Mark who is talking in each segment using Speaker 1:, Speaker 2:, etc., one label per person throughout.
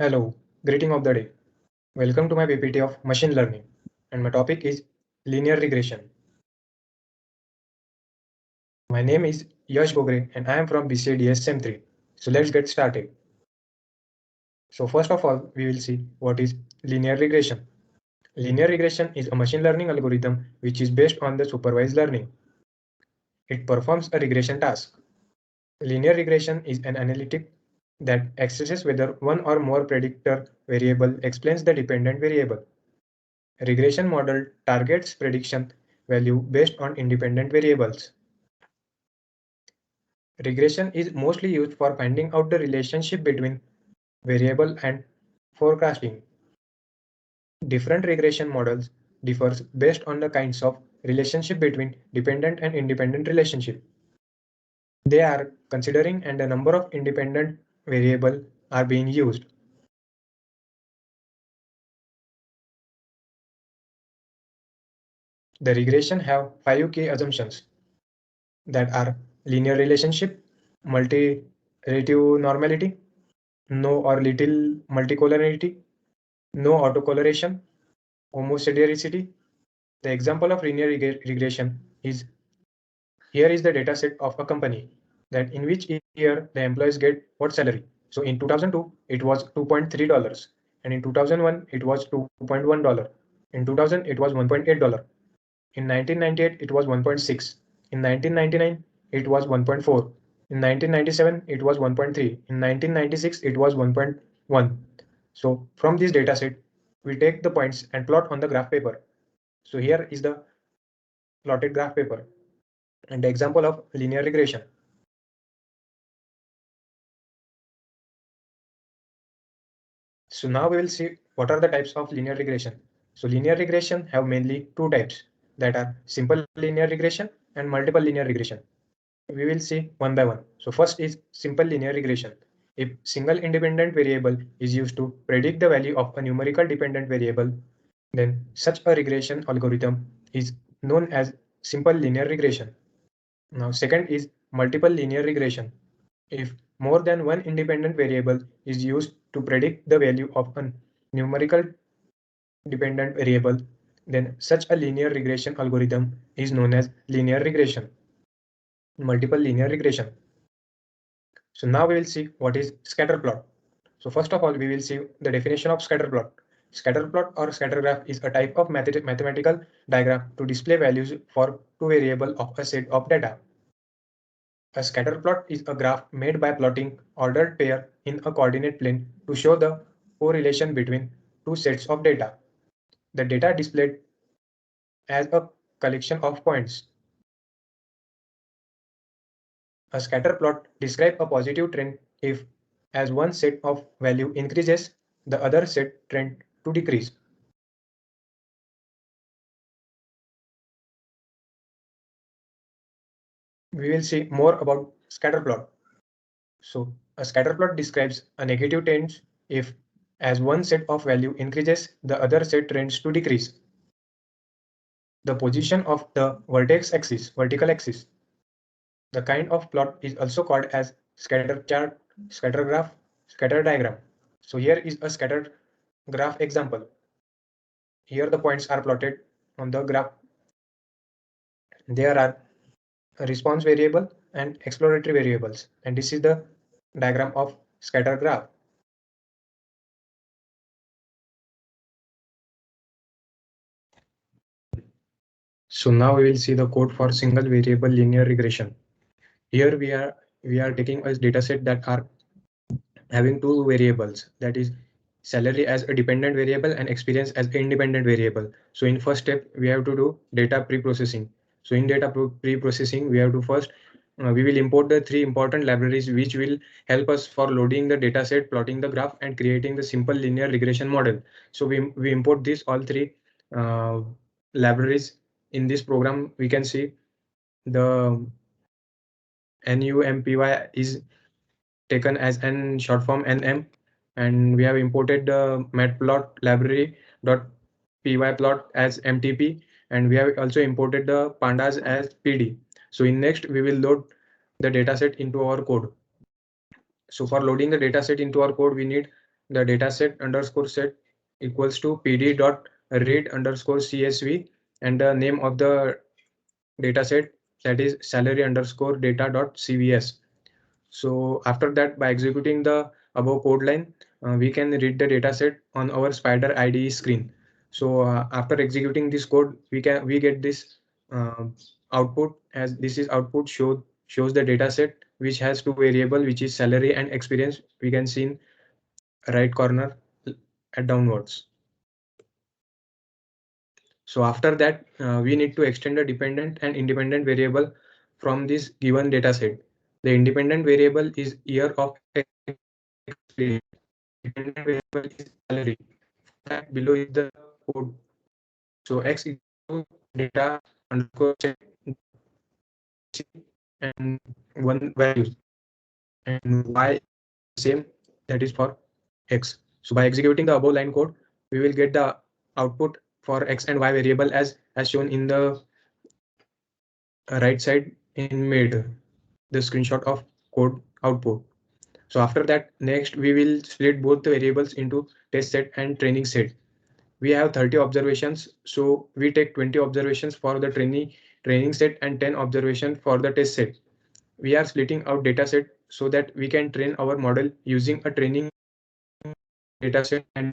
Speaker 1: Hello, greeting of the day. Welcome to my PPT of machine learning, and my topic is linear regression. My name is Yash Gogre and I am from BCADS SEM3. So let's get started. So first of all, we will see what is linear regression. Linear regression is a machine learning algorithm which is based on the supervised learning. It performs a regression task. Linear regression is an analytic that assesses whether one or more predictor variable explains the dependent variable. Regression model targets prediction value based on independent variables. Regression is mostly used for finding out the relationship between variable and forecasting. Different regression models differs based on the kinds of relationship between dependent and independent relationship. They are considering and the number of independent variable are being used. The regression have 5 key assumptions that are linear relationship, multi-relative normality, no or little multicolority, no autocoloration, homoscedasticity. The example of linear regression is here is the data set of a company that in which year the employees get what salary. So in 2002, it was $2.3, and in 2001, it was $2.1. In 2000, it was $1.8. In 1998, it was 1.6. In 1999, it was 1.4. In 1997, it was 1.3. In 1996, it was 1.1. So from this data set, we take the points and plot on the graph paper. So here is the plotted graph paper and the example of linear regression. So now we will see what are the types of linear regression. So linear regression have mainly two types, that are simple linear regression and multiple linear regression. We will see one by one. So first is simple linear regression. If single independent variable is used to predict the value of a numerical dependent variable, then such a regression algorithm is known as simple linear regression. Now second is multiple linear regression. If more than one independent variable is used to predict the value of a numerical dependent variable, then such a linear regression algorithm is known as linear regression. Multiple linear regression. So now we will see what is scatter plot. So first of all, we will see the definition of scatter plot. Scatter plot or scatter graph is a type of mathematical diagram to display values for two variables of a set of data. A scatter plot is a graph made by plotting ordered pair in a coordinate plane to show the correlation between two sets of data. The data displayed as a collection of points. A scatter plot describes a positive trend if, as one set of value increases, the other set trend to decrease. We will see more about scatter plot. So a scatter plot describes a negative trend if, as one set of value increases, the other set trends to decrease. The position of the vertical axis. The kind of plot is also called as scatter chart, scatter graph, scatter diagram. So here is a scatter graph example. Here the points are plotted on the graph. There are a response variable and exploratory variables, and this is the diagram of scatter graph. So now we will see the code for single variable linear regression. Here we are taking a data set that are having two variables, that is salary as a dependent variable and experience as an independent variable. So in first step, we have to do data pre-processing. So in data pre-processing, we have to first we will import the three important libraries which will help us for loading the data set, plotting the graph, and creating the simple linear regression model. So we import these all three libraries in this program. We can see the NUMPY is taken as an short form NM, and we have imported the matplot library .pyplot as MTP, and we have also imported the pandas as PD. So in next, we will load the dataset into our code. So for loading the dataset into our code, we need the dataset underscore set equals to pd dot read underscore csv, and the name of the dataset, that is salary underscore data dot cvs. So after that, by executing the above code line, we can read the dataset on our Spider IDE screen. So after executing this code, we get this uh, output, as this is output shows the dataset which has two variable, which is salary and experience. We can see in right corner at downwards. So after that, we need to extend a dependent and independent variable from this given data set. The independent variable is year of experience. Dependent variable is salary. That below is the code. So x is data underscore set and one values, and y same, that is for x. So by executing the above line code, we will get the output for x and y variable as shown in the right side in mid, the screenshot of code output. So after that, next we will split both the variables into test set and training set. We have 30 observations, so we take 20 observations for the training set and 10 observation for the test set. We are splitting out data set so that we can train our model using a training data set and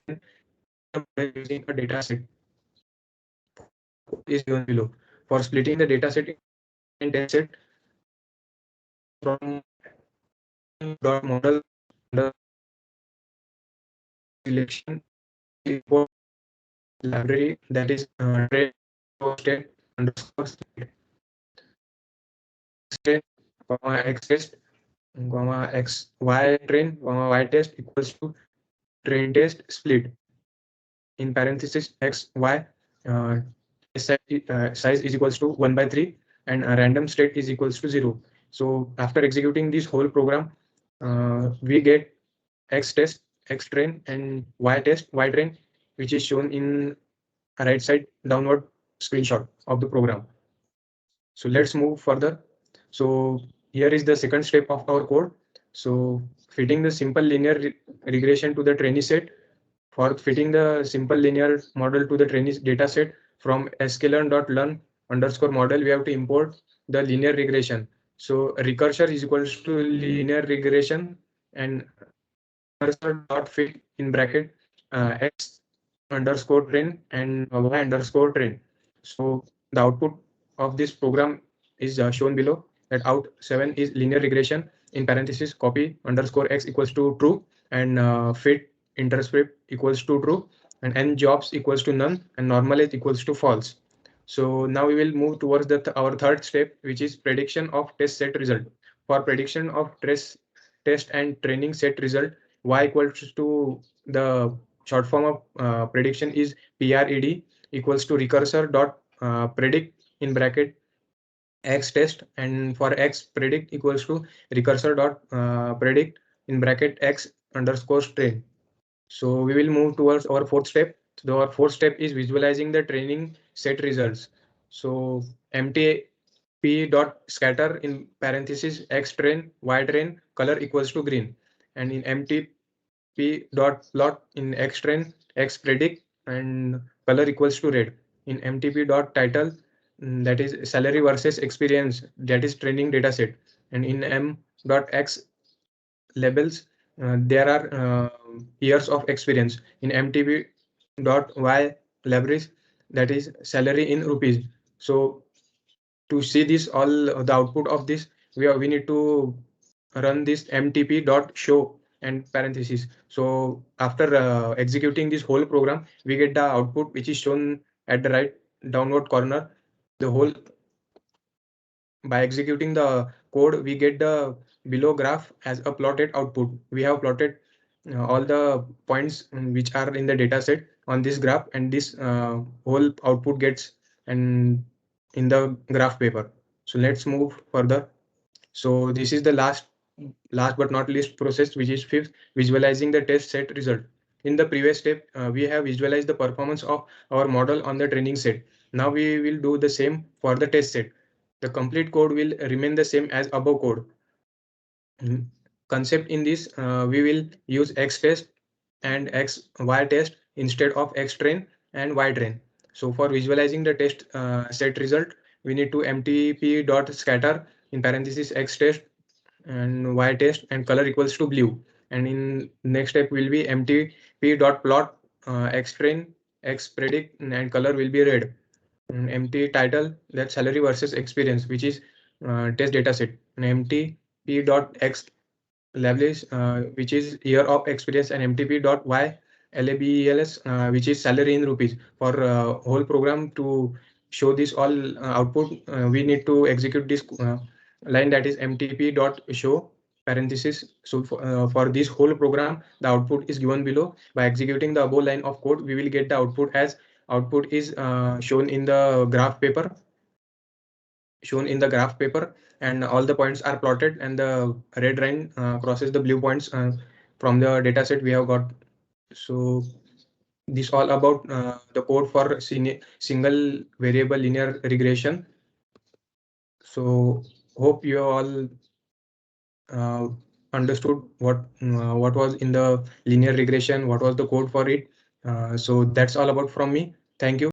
Speaker 1: using a data set is given below. For splitting the data set and test set, from dot model the selection import library, that is train state underscore state comma x test comma x y train comma y test equals to train test split in parenthesis x y uh, size is equals to 1/3 and random state is equals to 0. So after executing this whole program, we get x test x train and y test y train, which is shown in right side downward screenshot of the program. So let's move further. So here is the second step of our code. So fitting the simple linear regression to the trainee set. For fitting the simple linear model to the trainee data set from sklearn.learn underscore model, we have to import the linear regression. So recursor is equals to linear regression and recursor dot fit in bracket x underscore train and y underscore train. So the output of this program is shown below, that out7 is linear regression in parenthesis copy underscore x equals to true and fit interscript equals to true and n jobs equals to none and normalize equals to false. So now we will move towards our third step, which is prediction of test set result. For prediction of test and training set result, y equals to the short form of prediction is PRED equals to recursor dot predict in bracket x test, and for x predict equals to recursor dot predict in bracket x underscore train. So we will move towards our fourth step. So our fourth step is visualizing the training set results. So mtp dot scatter in parenthesis x train y train color equals to green, and in mtp dot plot in x train x predict and color equals to red. In mtp dot title, that is salary versus experience, that is training data set, and in m dot x labels, there are years of experience. In mtp dot y libraries, that is salary in rupees. So to see this all the output of this, we need to run this mtp dot show and parentheses. So after executing this whole program, we get the output which is shown at the right downward corner. The whole, by executing the code, we get the below graph as a plotted output. We have plotted all the points which are in the data set on this graph, and this whole output gets and in the graph paper. So let's move further. So this is the last but not least process, which is fifth, visualizing the test set result. In the previous step, we have visualized the performance of our model on the training set. Now we will do the same for the test set. The complete code will remain the same as above code. Concept in this, we will use x test and y test instead of xtrain and ytrain. So for visualizing the test set result, we need to mtp dot scatter in parenthesis x test and y test and color equals to blue. And in next step will be mtp dot plot xtrain x predict and color will be red. Empty title, that salary versus experience, which is test data set. And mtp dot x labels, which is year of experience, and mtp dot y labels, which is salary in rupees. For whole program to show this all output, we need to execute this line, that is mtp dot show parenthesis. So for this whole program, the output is given below. By executing the above line of code, we will get the output as output is shown in the graph paper, and all the points are plotted, and the red line crosses the blue points from the data set we have got. So this all about the code for single variable linear regression. So hope you all understood what was in the linear regression, what was the code for it. So that's all about from me. Thank you.